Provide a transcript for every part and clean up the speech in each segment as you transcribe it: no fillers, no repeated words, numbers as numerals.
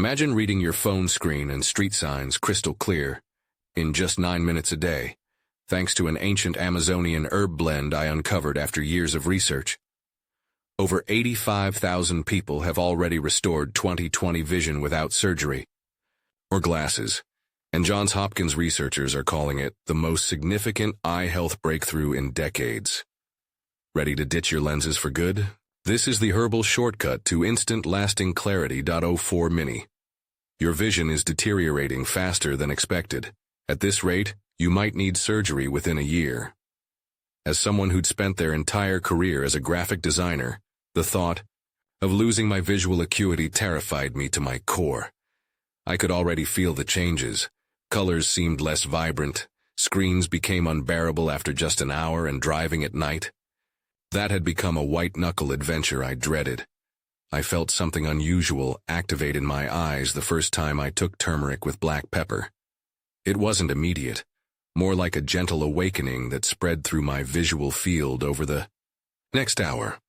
Imagine reading your phone screen and street signs crystal clear in just 9 minutes a day, thanks to an ancient Amazonian herb blend I uncovered after years of research. Over 85,000 people have already restored 20/20 vision without surgery or glasses, and Johns Hopkins researchers are calling it the most significant eye health breakthrough in decades. Ready to ditch your lenses for good? This is the herbal shortcut to instant lasting clarity. 04 Mini. Your vision is deteriorating faster than expected. At this rate, you might need surgery within a year. As someone who'd spent their entire career as a graphic designer, the thought of losing my visual acuity terrified me to my core. I could already feel the changes. Colors seemed less vibrant, screens became unbearable after just an hour, and driving at night, that had become a white-knuckle adventure I dreaded. I felt something unusual activate in my eyes the first time I took turmeric with black pepper. It wasn't immediate, more like a gentle awakening that spread through my visual field over the next hour.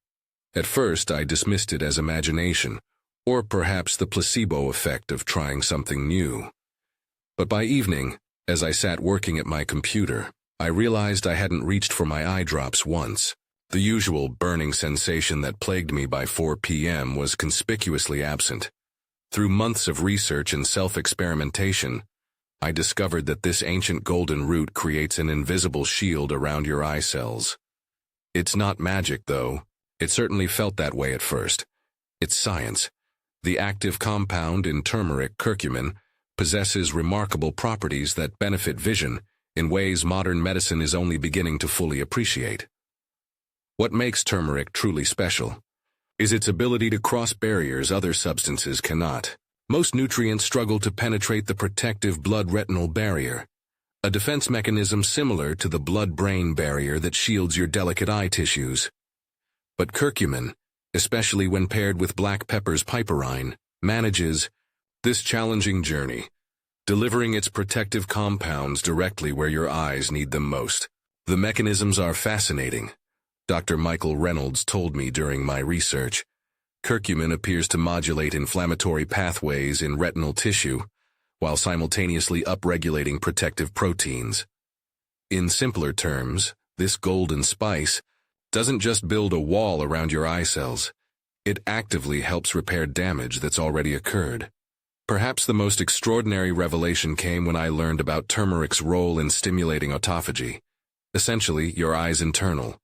At first, I dismissed it as imagination, or perhaps the placebo effect of trying something new. But by evening, as I sat working at my computer, I realized I hadn't reached for my eye drops once. The usual burning sensation that plagued me by 4 p.m. was conspicuously absent. Through months of research and self-experimentation, I discovered that this ancient golden root creates an invisible shield around your eye cells. It's not magic, though. It certainly felt that way at first. It's science. The active compound in turmeric, curcumin, possesses remarkable properties that benefit vision in ways modern medicine is only beginning to fully appreciate. What makes turmeric truly special is its ability to cross barriers other substances cannot. Most nutrients struggle to penetrate the protective blood-retinal barrier, a defense mechanism similar to the blood-brain barrier that shields your delicate eye tissues. But curcumin, especially when paired with black pepper's piperine, manages this challenging journey, delivering its protective compounds directly where your eyes need them most. The mechanisms are fascinating. Dr. Michael Reynolds told me during my research. Curcumin appears to modulate inflammatory pathways in retinal tissue, while simultaneously upregulating protective proteins. In simpler terms, this golden spice doesn't just build a wall around your eye cells, it actively helps repair damage that's already occurred. Perhaps the most extraordinary revelation came when I learned about turmeric's role in stimulating autophagy, essentially your eye's internal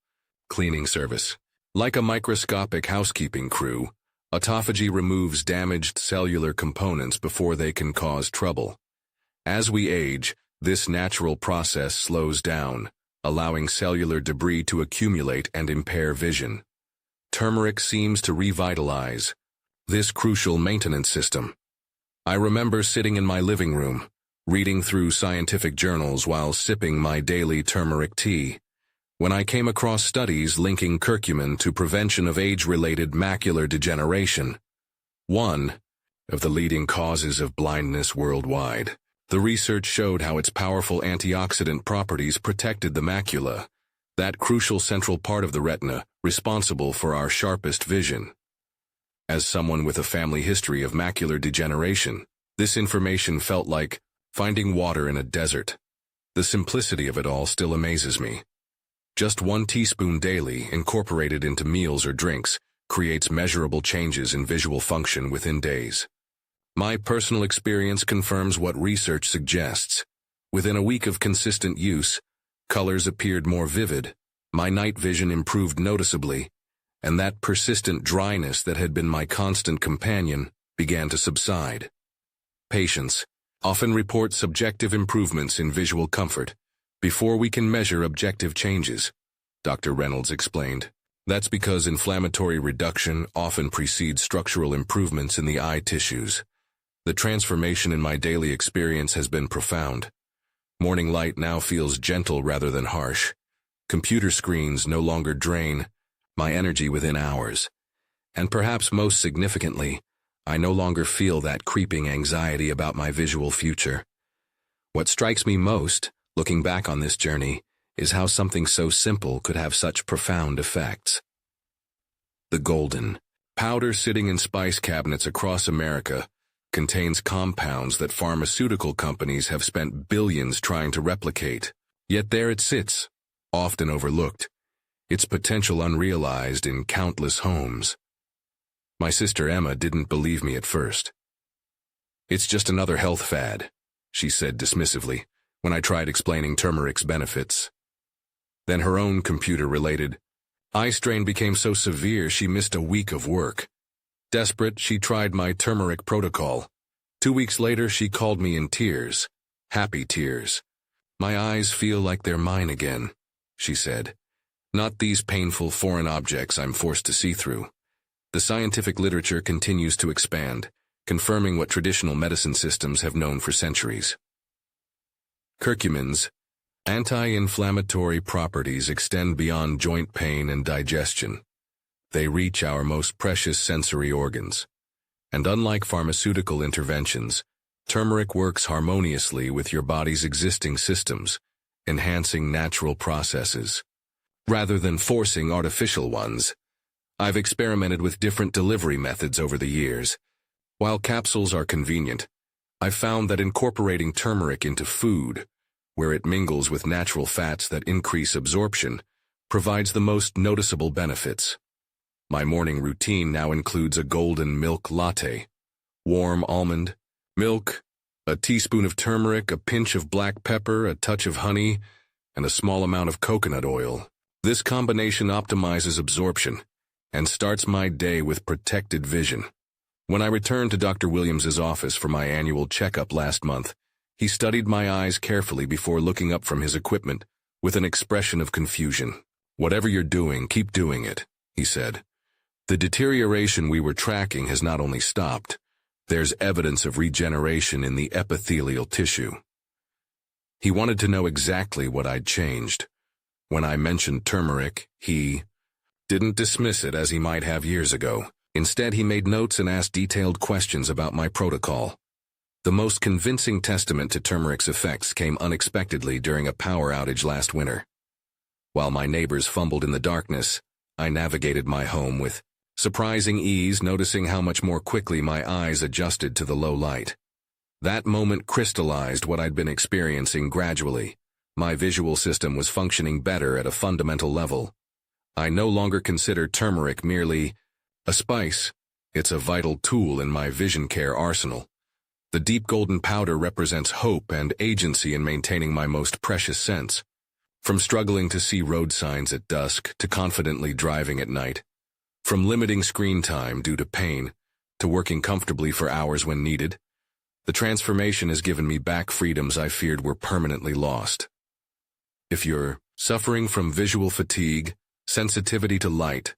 cleaning service. Like a microscopic housekeeping crew, autophagy removes damaged cellular components before they can cause trouble. As we age, this natural process slows down, allowing cellular debris to accumulate and impair vision. Turmeric seems to revitalize this crucial maintenance system. I remember sitting in my living room, reading through scientific journals while sipping my daily turmeric tea, when I came across studies linking curcumin to prevention of age-related macular degeneration, one of the leading causes of blindness worldwide. The research showed how its powerful antioxidant properties protected the macula, that crucial central part of the retina responsible for our sharpest vision. As someone with a family history of macular degeneration, this information felt like finding water in a desert. The simplicity of it all still amazes me. Just 1 teaspoon daily, incorporated into meals or drinks, creates measurable changes in visual function within days. My personal experience confirms what research suggests. Within a week of consistent use, colors appeared more vivid, my night vision improved noticeably, and that persistent dryness that had been my constant companion began to subside. Patients often report subjective improvements in visual comfort before we can measure objective changes, Dr. Reynolds explained. That's because inflammatory reduction often precedes structural improvements in the eye tissues. The transformation in my daily experience has been profound. Morning light now feels gentle rather than harsh. Computer screens no longer drain my energy within hours. And perhaps most significantly, I no longer feel that creeping anxiety about my visual future. What strikes me most, looking back on this journey, is how something so simple could have such profound effects. The golden powder sitting in spice cabinets across America contains compounds that pharmaceutical companies have spent billions trying to replicate. Yet there it sits, often overlooked, its potential unrealized in countless homes. My sister Emma didn't believe me at first. "It's just another health fad," she said dismissively, when I tried explaining turmeric's benefits. Then her own computer-related eye strain became so severe she missed a week of work. Desperate, she tried my turmeric protocol. 2 weeks later, she called me in tears, happy tears. "My eyes feel like they're mine again," she said. "Not these painful foreign objects I'm forced to see through." The scientific literature continues to expand, confirming what traditional medicine systems have known for centuries. Curcumin's anti-inflammatory properties extend beyond joint pain and digestion. They reach our most precious sensory organs. And unlike pharmaceutical interventions, turmeric works harmoniously with your body's existing systems, enhancing natural processes. Rather than forcing artificial ones, I've experimented with different delivery methods over the years. While capsules are convenient, I've found that incorporating turmeric into food, where it mingles with natural fats that increase absorption, provides the most noticeable benefits. My morning routine now includes a golden milk latte, warm almond, milk, a teaspoon of turmeric, a pinch of black pepper, a touch of honey, and a small amount of coconut oil. This combination optimizes absorption and starts my day with protected vision. When I returned to Dr. Williams's office for my annual checkup last month, he studied my eyes carefully before looking up from his equipment with an expression of confusion. "Whatever you're doing, keep doing it," he said. "The deterioration we were tracking has not only stopped, there's evidence of regeneration in the epithelial tissue." He wanted to know exactly what I'd changed. When I mentioned turmeric, he didn't dismiss it as he might have years ago. Instead, he made notes and asked detailed questions about my protocol. The most convincing testament to turmeric's effects came unexpectedly during a power outage last winter. While my neighbors fumbled in the darkness, I navigated my home with surprising ease, noticing how much more quickly my eyes adjusted to the low light. That moment crystallized what I'd been experiencing gradually. My visual system was functioning better at a fundamental level. I no longer consider turmeric merely a spice. It's a vital tool in my vision care arsenal. The deep golden powder represents hope and agency in maintaining my most precious sense. From struggling to see road signs at dusk to confidently driving at night. From limiting screen time due to pain to working comfortably for hours when needed, the transformation has given me back freedoms I feared were permanently lost. If you're suffering from visual fatigue, sensitivity to light,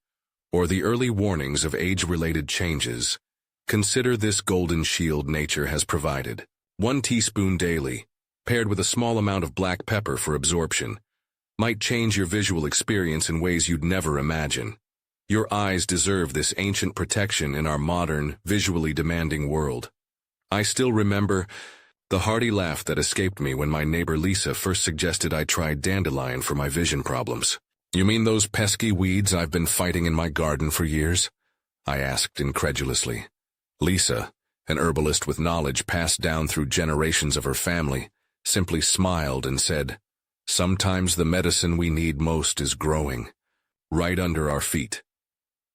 or the early warnings of age-related changes, consider this golden shield nature has provided. 1 teaspoon daily, paired with a small amount of black pepper for absorption, might change your visual experience in ways you'd never imagine. Your eyes deserve this ancient protection in our modern, visually demanding world. I still remember the hearty laugh that escaped me when my neighbor Lisa first suggested I try dandelion for my vision problems. "You mean those pesky weeds I've been fighting in my garden for years?" I asked incredulously. Lisa, an herbalist with knowledge passed down through generations of her family, simply smiled and said, "Sometimes the medicine we need most is growing, right under our feet."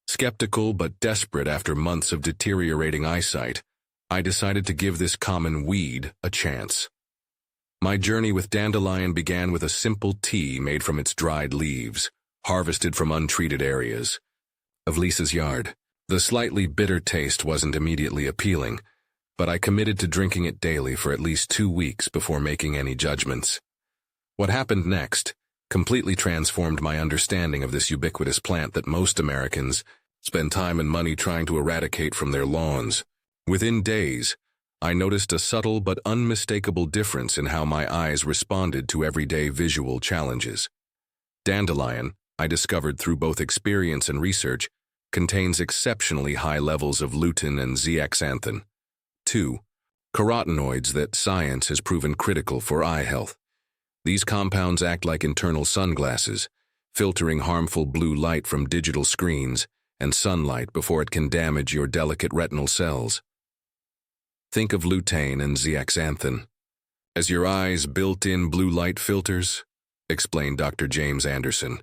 Skeptical but desperate after months of deteriorating eyesight, I decided to give this common weed a chance. My journey with dandelion began with a simple tea made from its dried leaves, harvested from untreated areas of Lisa's yard. The slightly bitter taste wasn't immediately appealing, but I committed to drinking it daily for at least 2 weeks before making any judgments. What happened next completely transformed my understanding of this ubiquitous plant that most Americans spend time and money trying to eradicate from their lawns. Within days, I noticed a subtle but unmistakable difference in how my eyes responded to everyday visual challenges. Dandelion, I discovered through both experience and research, contains exceptionally high levels of lutein and zeaxanthin, 2 carotenoids that science has proven critical for eye health. These compounds act like internal sunglasses, filtering harmful blue light from digital screens and sunlight before it can damage your delicate retinal cells. Think of lutein and zeaxanthin as your eye's built-in blue light filters, explained Dr. James Anderson,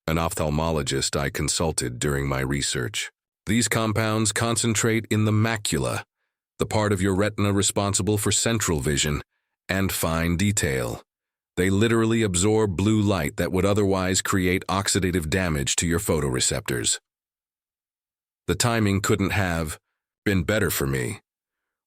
an ophthalmologist I consulted during my research. These compounds concentrate in the macula, the part of your retina responsible for central vision and fine detail. They literally absorb blue light that would otherwise create oxidative damage to your photoreceptors. The timing couldn't have been better for me.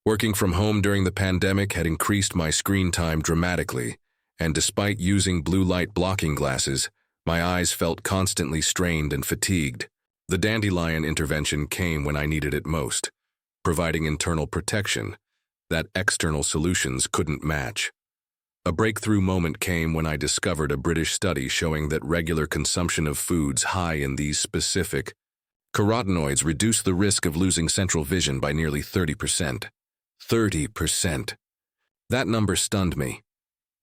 Working from home during the pandemic had increased my screen time dramatically, and despite using blue light blocking glasses, my eyes felt constantly strained and fatigued. The dandelion intervention came when I needed it most, providing internal protection that external solutions couldn't match. A breakthrough moment came when I discovered a British study showing that regular consumption of foods high in these specific carotenoids reduced the risk of losing central vision by nearly 30%. 30%. That number stunned me.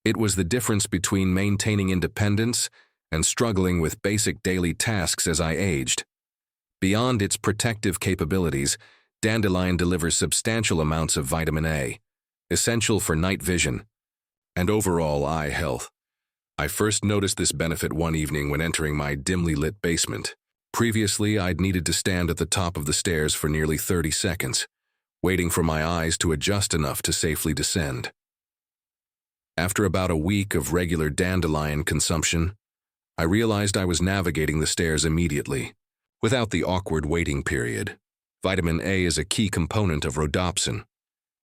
It was the difference between maintaining independence and struggling with basic daily tasks as I aged. Beyond its protective capabilities, dandelion delivers substantial amounts of vitamin A, essential for night vision and overall eye health. I first noticed this benefit one evening when entering my dimly lit basement. Previously, I'd needed to stand at the top of the stairs for nearly 30 seconds, waiting for my eyes to adjust enough to safely descend. After about a week of regular dandelion consumption, I realized I was navigating the stairs immediately, without the awkward waiting period. Vitamin A is a key component of rhodopsin,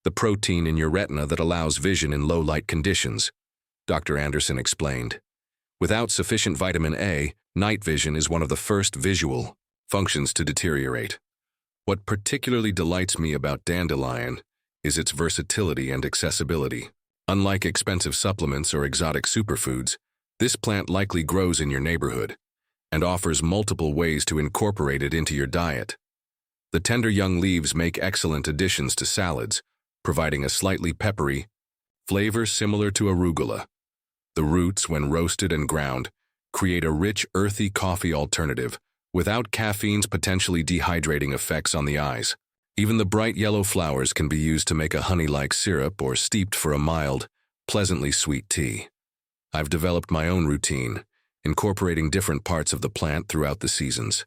the protein in your retina that allows vision in low-light conditions, Dr. Anderson explained. Without sufficient vitamin A, night vision is one of the first visual functions to deteriorate. What particularly delights me about dandelion is its versatility and accessibility. Unlike expensive supplements or exotic superfoods, this plant likely grows in your neighborhood and offers multiple ways to incorporate it into your diet. The tender young leaves make excellent additions to salads, providing a slightly peppery flavor similar to arugula. The roots, when roasted and ground, create a rich, earthy coffee alternative without caffeine's potentially dehydrating effects on the eyes. Even the bright yellow flowers can be used to make a honey-like syrup or steeped for a mild, pleasantly sweet tea. I've developed my own routine, incorporating different parts of the plant throughout the seasons.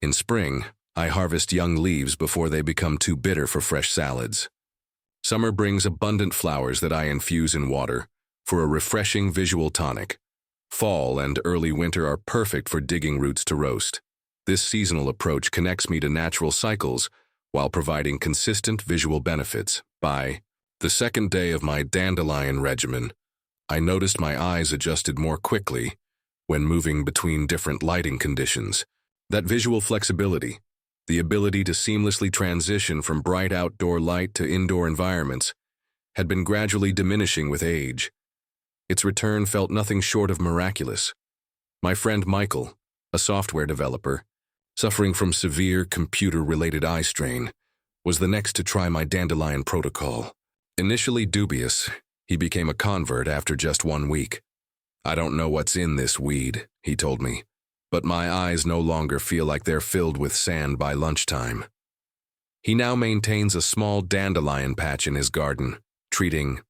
In spring, I harvest young leaves before they become too bitter for fresh salads. Summer brings abundant flowers that I infuse in water for a refreshing visual tonic. Fall and early winter are perfect for digging roots to roast. This seasonal approach connects me to natural cycles while providing consistent visual benefits. By the second day of my dandelion regimen, I noticed my eyes adjusted more quickly when moving between different lighting conditions. That visual flexibility, the ability to seamlessly transition from bright outdoor light to indoor environments, had been gradually diminishing with age. Its return felt nothing short of miraculous. My friend Michael, a software developer, suffering from severe computer-related eye strain, was the next to try my dandelion protocol. Initially dubious, he became a convert after just 1 week. "I don't know what's in this weed," he told me, "but my eyes no longer feel like they're filled with sand by lunchtime." He now maintains a small dandelion patch in his garden, treating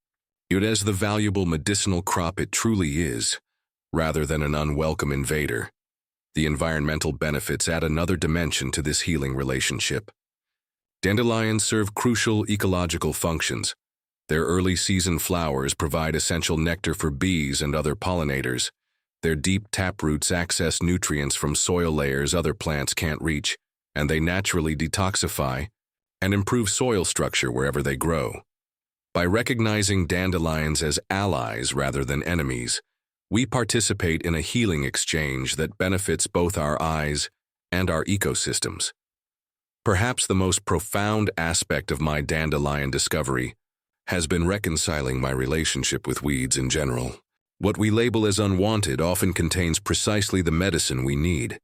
it as the valuable medicinal crop it truly is, rather than an unwelcome invader. The environmental benefits add another dimension to this healing relationship. Dandelions serve crucial ecological functions. Their early season flowers provide essential nectar for bees and other pollinators. Their deep taproots access nutrients from soil layers other plants can't reach, and they naturally detoxify and improve soil structure wherever they grow. By recognizing dandelions as allies rather than enemies, we participate in a healing exchange that benefits both our eyes and our ecosystems. Perhaps the most profound aspect of my dandelion discovery has been reconciling my relationship with weeds in general. What we label as unwanted often contains precisely the medicine we need.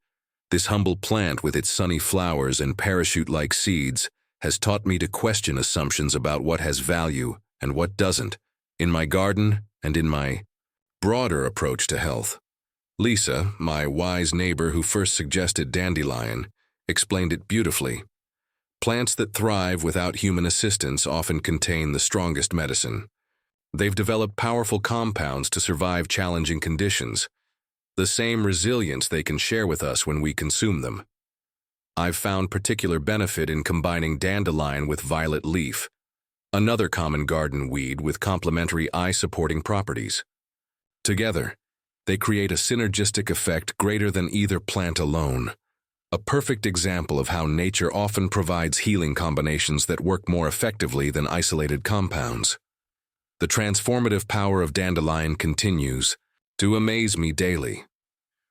This humble plant with its sunny flowers and parachute-like seeds has taught me to question assumptions about what has value and what doesn't, in my garden and in my broader approach to health. Lisa, my wise neighbor who first suggested dandelion, explained it beautifully. Plants that thrive without human assistance often contain the strongest medicine. They've developed powerful compounds to survive challenging conditions, the same resilience they can share with us when we consume them. I've found particular benefit in combining dandelion with violet leaf, another common garden weed with complementary eye-supporting properties. Together, they create a synergistic effect greater than either plant alone. A perfect example of how nature often provides healing combinations that work more effectively than isolated compounds. The transformative power of dandelion continues to amaze me daily.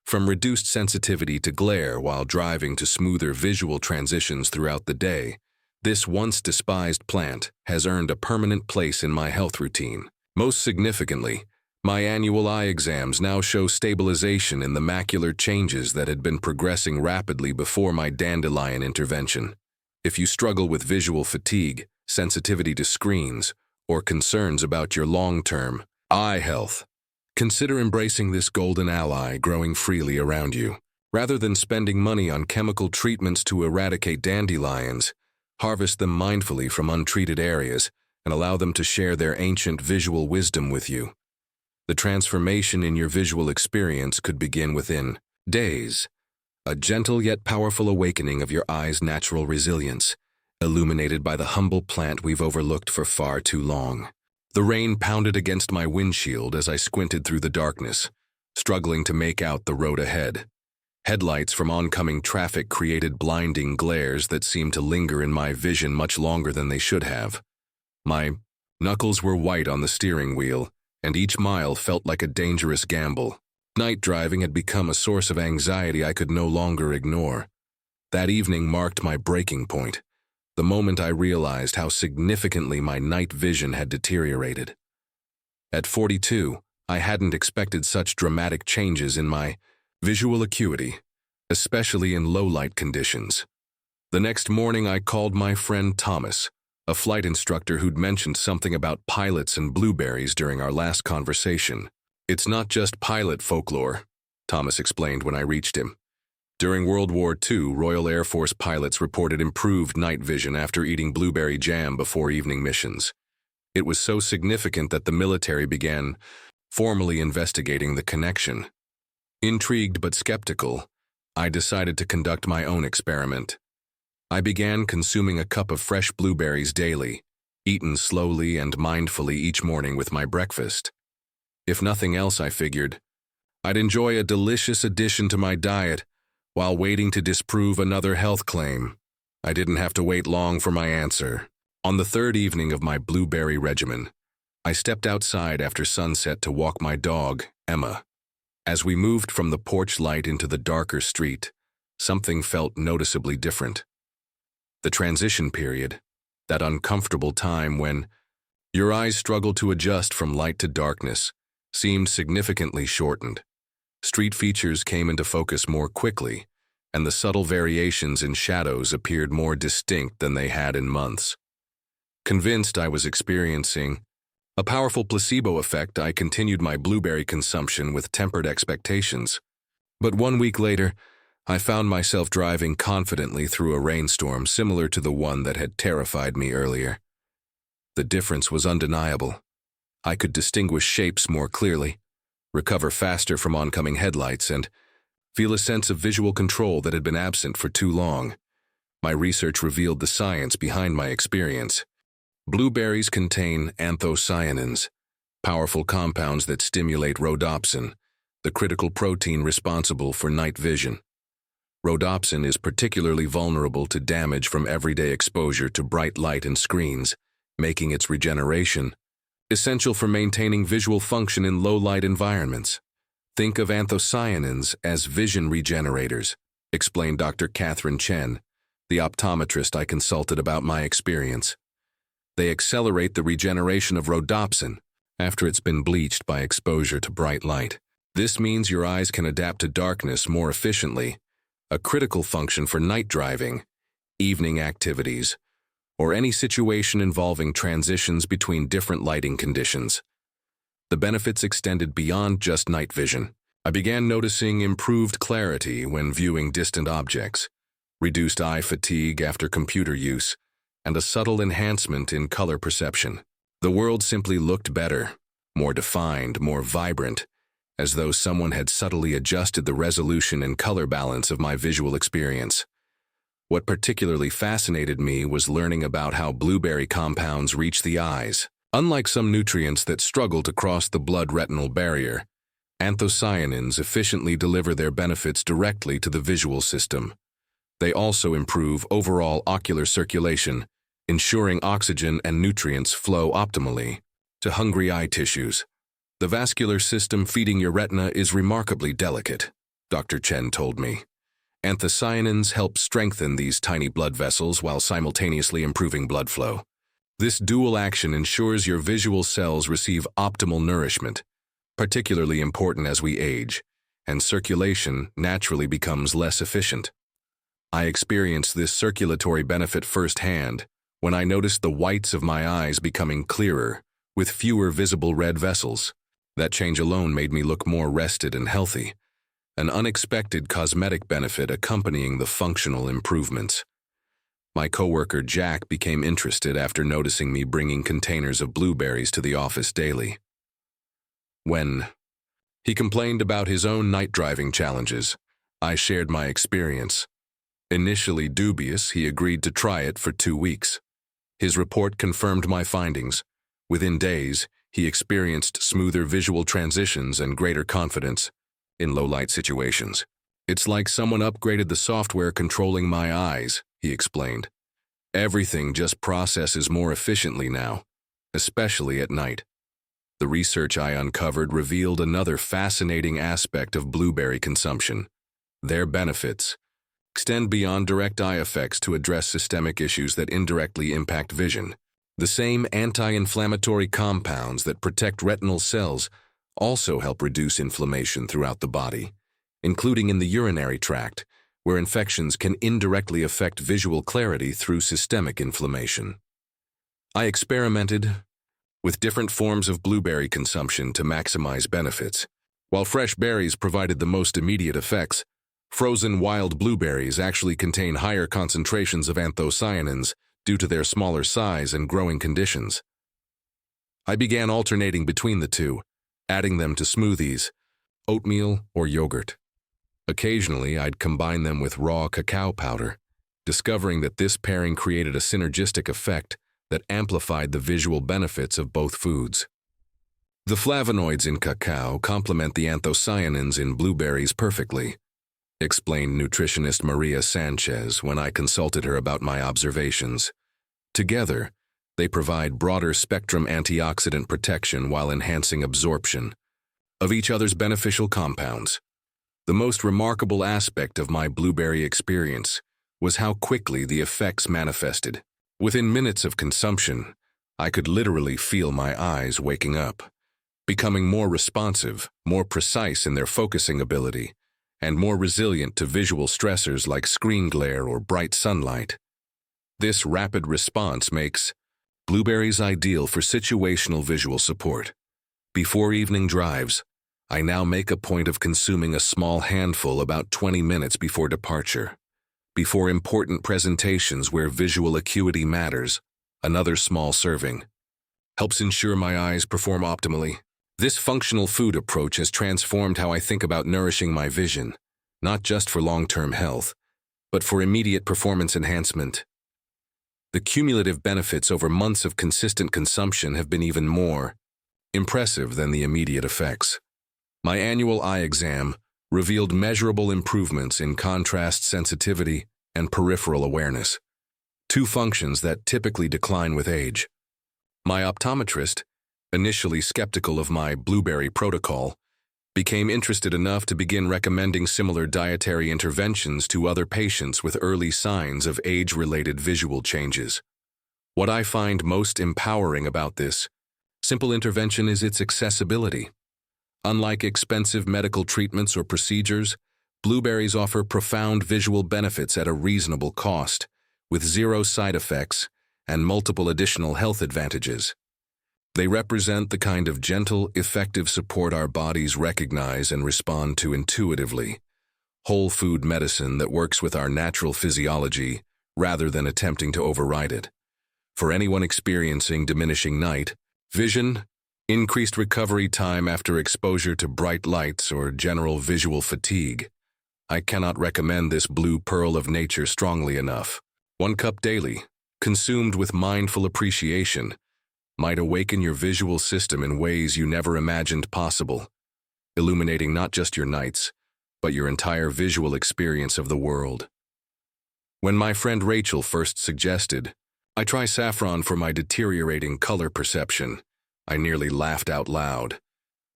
From reduced sensitivity to glare while driving to smoother visual transitions throughout the day, this once despised plant has earned a permanent place in my health routine. Most significantly, my annual eye exams now show stabilization in the macular changes that had been progressing rapidly before my dandelion intervention. If you struggle with visual fatigue, sensitivity to screens, or concerns about your long-term eye health, consider embracing this golden ally growing freely around you. Rather than spending money on chemical treatments to eradicate dandelions, harvest them mindfully from untreated areas and allow them to share their ancient visual wisdom with you. The transformation in your visual experience could begin within days. A gentle yet powerful awakening of your eye's natural resilience, illuminated by the humble plant we've overlooked for far too long. The rain pounded against my windshield as I squinted through the darkness, struggling to make out the road ahead. Headlights from oncoming traffic created blinding glares that seemed to linger in my vision much longer than they should have. My knuckles were white on the steering wheel, and each mile felt like a dangerous gamble. Night driving had become a source of anxiety I could no longer ignore. That evening marked my breaking point, the moment I realized how significantly my night vision had deteriorated. At 42, I hadn't expected such dramatic changes in my visual acuity, especially in low-light conditions. The next morning I called my friend Thomas, a flight instructor who'd mentioned something about pilots and blueberries during our last conversation. "It's not just pilot folklore," Thomas explained when I reached him. During World War II, Royal Air Force pilots reported improved night vision after eating blueberry jam before evening missions. It was so significant that the military began formally investigating the connection. Intrigued but skeptical, I decided to conduct my own experiment. I began consuming a cup of fresh blueberries daily, eaten slowly and mindfully each morning with my breakfast. If nothing else, I figured, I'd enjoy a delicious addition to my diet while waiting to disprove another health claim. I didn't have to wait long for my answer. On the third evening of my blueberry regimen, I stepped outside after sunset to walk my dog, Emma. As we moved from the porch light into the darker street, something felt noticeably different. The transition period, that uncomfortable time when your eyes struggle to adjust from light to darkness, seemed significantly shortened. Street features came into focus more quickly, and the subtle variations in shadows appeared more distinct than they had in months. Convinced I was experiencing a powerful placebo effect, I continued my blueberry consumption with tempered expectations. But 1 week later, I found myself driving confidently through a rainstorm similar to the one that had terrified me earlier. The difference was undeniable. I could distinguish shapes more clearly, recover faster from oncoming headlights, and feel a sense of visual control that had been absent for too long. My research revealed the science behind my experience. Blueberries contain anthocyanins, powerful compounds that stimulate rhodopsin, the critical protein responsible for night vision. Rhodopsin is particularly vulnerable to damage from everyday exposure to bright light and screens, making its regeneration essential for maintaining visual function in low-light environments. Think of anthocyanins as vision regenerators, explained Dr. Catherine Chen, the optometrist I consulted about my experience. They accelerate the regeneration of rhodopsin after it's been bleached by exposure to bright light. This means your eyes can adapt to darkness more efficiently, a critical function for night driving, evening activities, or any situation involving transitions between different lighting conditions. The benefits extended beyond just night vision. I began noticing improved clarity when viewing distant objects, reduced eye fatigue after computer use, and a subtle enhancement in color perception. The world simply looked better, more defined, more vibrant, as though someone had subtly adjusted the resolution and color balance of my visual experience. What particularly fascinated me was learning about how blueberry compounds reach the eyes. Unlike some nutrients that struggle to cross the blood-retinal barrier, anthocyanins efficiently deliver their benefits directly to the visual system. They also improve overall ocular circulation, ensuring oxygen and nutrients flow optimally to hungry eye tissues. The vascular system feeding your retina is remarkably delicate, Dr. Chen told me. Anthocyanins help strengthen these tiny blood vessels while simultaneously improving blood flow. This dual action ensures your visual cells receive optimal nourishment, particularly important as we age, and circulation naturally becomes less efficient. I experienced this circulatory benefit firsthand when I noticed the whites of my eyes becoming clearer, with fewer visible red vessels. That change alone made me look more rested and healthy, an unexpected cosmetic benefit accompanying the functional improvements. My coworker Jack became interested after noticing me bringing containers of blueberries to the office daily. When he complained about his own night driving challenges, I shared my experience. Initially dubious, he agreed to try it for 2 weeks. His report confirmed my findings. Within days, he experienced smoother visual transitions and greater confidence in low-light situations. "It's like someone upgraded the software controlling my eyes," he explained. "Everything just processes more efficiently now, especially at night." The research I uncovered revealed another fascinating aspect of blueberry consumption. Their benefits extend beyond direct eye effects to address systemic issues that indirectly impact vision. The same anti-inflammatory compounds that protect retinal cells also help reduce inflammation throughout the body, including in the urinary tract, where infections can indirectly affect visual clarity through systemic inflammation. I experimented with different forms of blueberry consumption to maximize benefits. While fresh berries provided the most immediate effects, frozen wild blueberries actually contain higher concentrations of anthocyanins due to their smaller size and growing conditions. I began alternating between the two, adding them to smoothies, oatmeal, or yogurt. Occasionally, I'd combine them with raw cacao powder, discovering that this pairing created a synergistic effect that amplified the visual benefits of both foods. The flavonoids in cacao complement the anthocyanins in blueberries perfectly, explained nutritionist Maria Sanchez when I consulted her about my observations. Together, they provide broader spectrum antioxidant protection while enhancing absorption of each other's beneficial compounds. The most remarkable aspect of my blueberry experience was how quickly the effects manifested. Within minutes of consumption, I could literally feel my eyes waking up, becoming more responsive, more precise in their focusing ability, and more resilient to visual stressors like screen glare or bright sunlight. This rapid response makes blueberries ideal for situational visual support. Before evening drives, I now make a point of consuming a small handful about 20 minutes before departure. Before important presentations where visual acuity matters, another small serving helps ensure my eyes perform optimally. This functional food approach has transformed how I think about nourishing my vision, not just for long-term health, but for immediate performance enhancement. The cumulative benefits over months of consistent consumption have been even more impressive than the immediate effects. My annual eye exam revealed measurable improvements in contrast sensitivity and peripheral awareness, two functions that typically decline with age. My optometrist, initially skeptical of my blueberry protocol, became interested enough to begin recommending similar dietary interventions to other patients with early signs of age-related visual changes. What I find most empowering about this simple intervention is its accessibility. Unlike expensive medical treatments or procedures, blueberries offer profound visual benefits at a reasonable cost, with zero side effects and multiple additional health advantages. They represent the kind of gentle, effective support our bodies recognize and respond to intuitively, whole food medicine that works with our natural physiology rather than attempting to override it. For anyone experiencing diminishing night vision, increased recovery time after exposure to bright lights, or general visual fatigue, I cannot recommend this blue pearl of nature strongly enough. 1 cup daily, consumed with mindful appreciation, might awaken your visual system in ways you never imagined possible, illuminating not just your nights, but your entire visual experience of the world. When my friend Rachel first suggested I try saffron for my deteriorating color perception, I nearly laughed out loud.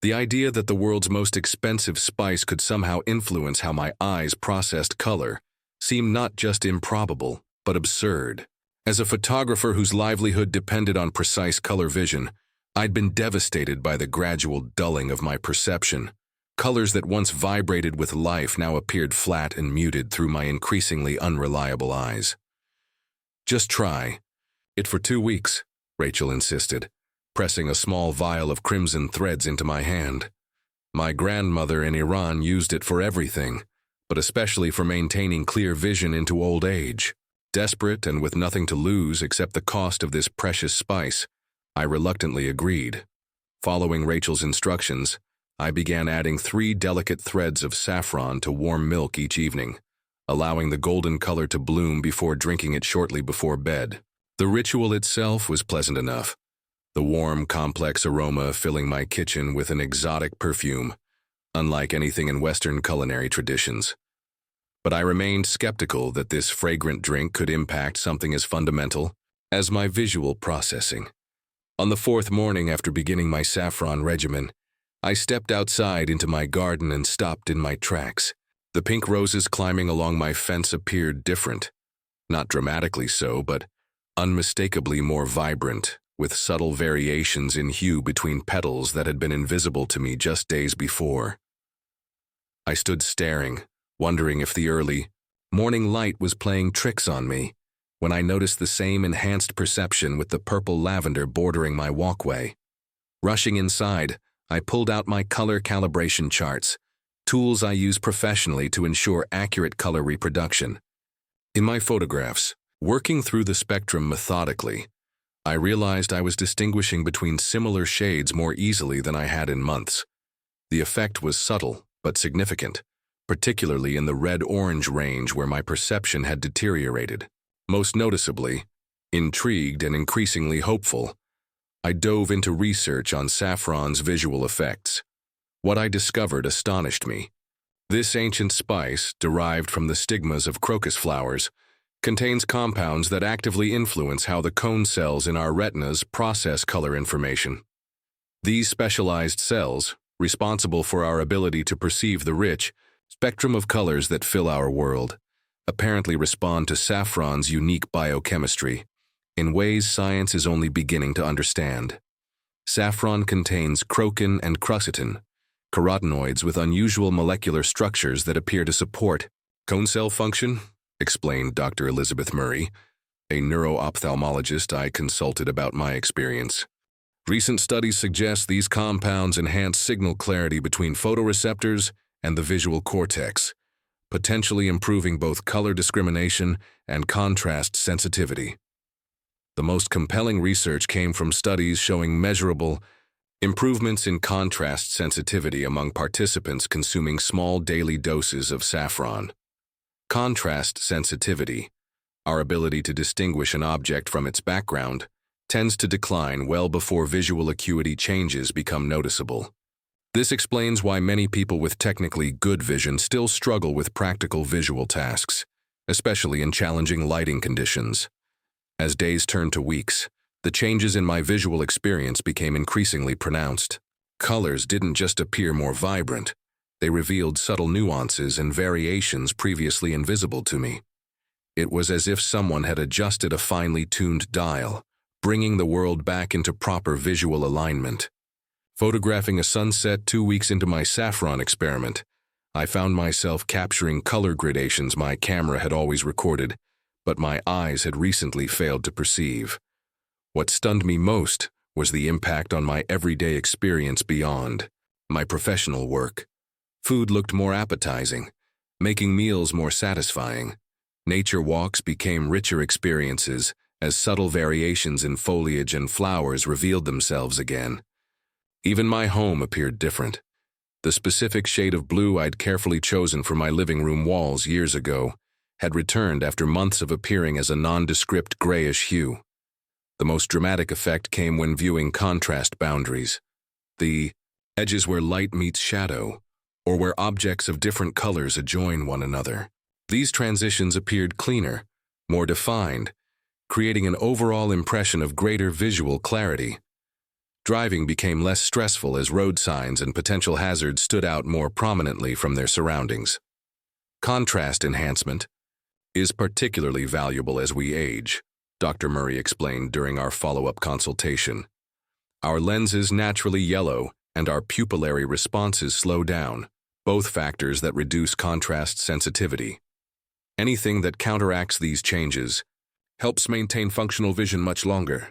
The idea that the world's most expensive spice could somehow influence how my eyes processed color seemed not just improbable, but absurd. As a photographer whose livelihood depended on precise color vision, I'd been devastated by the gradual dulling of my perception. Colors that once vibrated with life now appeared flat and muted through my increasingly unreliable eyes. "Just try it for 2 weeks," Rachel insisted, pressing a small vial of crimson threads into my hand. My grandmother in Iran used it for everything, but especially for maintaining clear vision into old age. Desperate and with nothing to lose except the cost of this precious spice, I reluctantly agreed. Following Rachel's instructions, I began adding 3 delicate threads of saffron to warm milk each evening, allowing the golden color to bloom before drinking it shortly before bed. The ritual itself was pleasant enough, the warm, complex aroma filling my kitchen with an exotic perfume, unlike anything in Western culinary traditions. But I remained skeptical that this fragrant drink could impact something as fundamental as my visual processing. On the 4th morning after beginning my saffron regimen, I stepped outside into my garden and stopped in my tracks. The pink roses climbing along my fence appeared different. Not dramatically so, but unmistakably more vibrant, with subtle variations in hue between petals that had been invisible to me just days before. I stood staring, wondering if the early morning light was playing tricks on me, when I noticed the same enhanced perception with the purple lavender bordering my walkway. Rushing inside, I pulled out my color calibration charts, tools I use professionally to ensure accurate color reproduction. In my photographs, working through the spectrum methodically, I realized I was distinguishing between similar shades more easily than I had in months. The effect was subtle but significant, particularly in the red-orange range where my perception had deteriorated. Most noticeably, intrigued and increasingly hopeful, I dove into research on saffron's visual effects. What I discovered astonished me. This ancient spice, derived from the stigmas of crocus flowers, contains compounds that actively influence how the cone cells in our retinas process color information. These specialized cells, responsible for our ability to perceive the rich spectrum of colors that fill our world, apparently respond to saffron's unique biochemistry in ways science is only beginning to understand. Saffron contains crocan and crucitin, carotenoids with unusual molecular structures that appear to support cone cell function, explained Dr. Elizabeth Murray, a neuro-ophthalmologist I consulted about my experience. Recent studies suggest these compounds enhance signal clarity between photoreceptors and the visual cortex, potentially improving both color discrimination and contrast sensitivity. The most compelling research came from studies showing measurable improvements in contrast sensitivity among participants consuming small daily doses of saffron. Contrast sensitivity, our ability to distinguish an object from its background, tends to decline well before visual acuity changes become noticeable. This explains why many people with technically good vision still struggle with practical visual tasks, especially in challenging lighting conditions. As days turned to weeks, the changes in my visual experience became increasingly pronounced. Colors didn't just appear more vibrant, they revealed subtle nuances and variations previously invisible to me. It was as if someone had adjusted a finely tuned dial, bringing the world back into proper visual alignment. Photographing a sunset 2 weeks into my saffron experiment, I found myself capturing color gradations my camera had always recorded, but my eyes had recently failed to perceive. What stunned me most was the impact on my everyday experience beyond my professional work. Food looked more appetizing, making meals more satisfying. Nature walks became richer experiences as subtle variations in foliage and flowers revealed themselves again. Even my home appeared different. The specific shade of blue I'd carefully chosen for my living room walls years ago had returned after months of appearing as a nondescript grayish hue. The most dramatic effect came when viewing contrast boundaries, the edges where light meets shadow, or where objects of different colors adjoin one another. These transitions appeared cleaner, more defined, creating an overall impression of greater visual clarity. Driving became less stressful as road signs and potential hazards stood out more prominently from their surroundings. Contrast enhancement is particularly valuable as we age, Dr. Murray explained during our follow-up consultation. Our lenses naturally yellow and our pupillary responses slow down, both factors that reduce contrast sensitivity. Anything that counteracts these changes helps maintain functional vision much longer.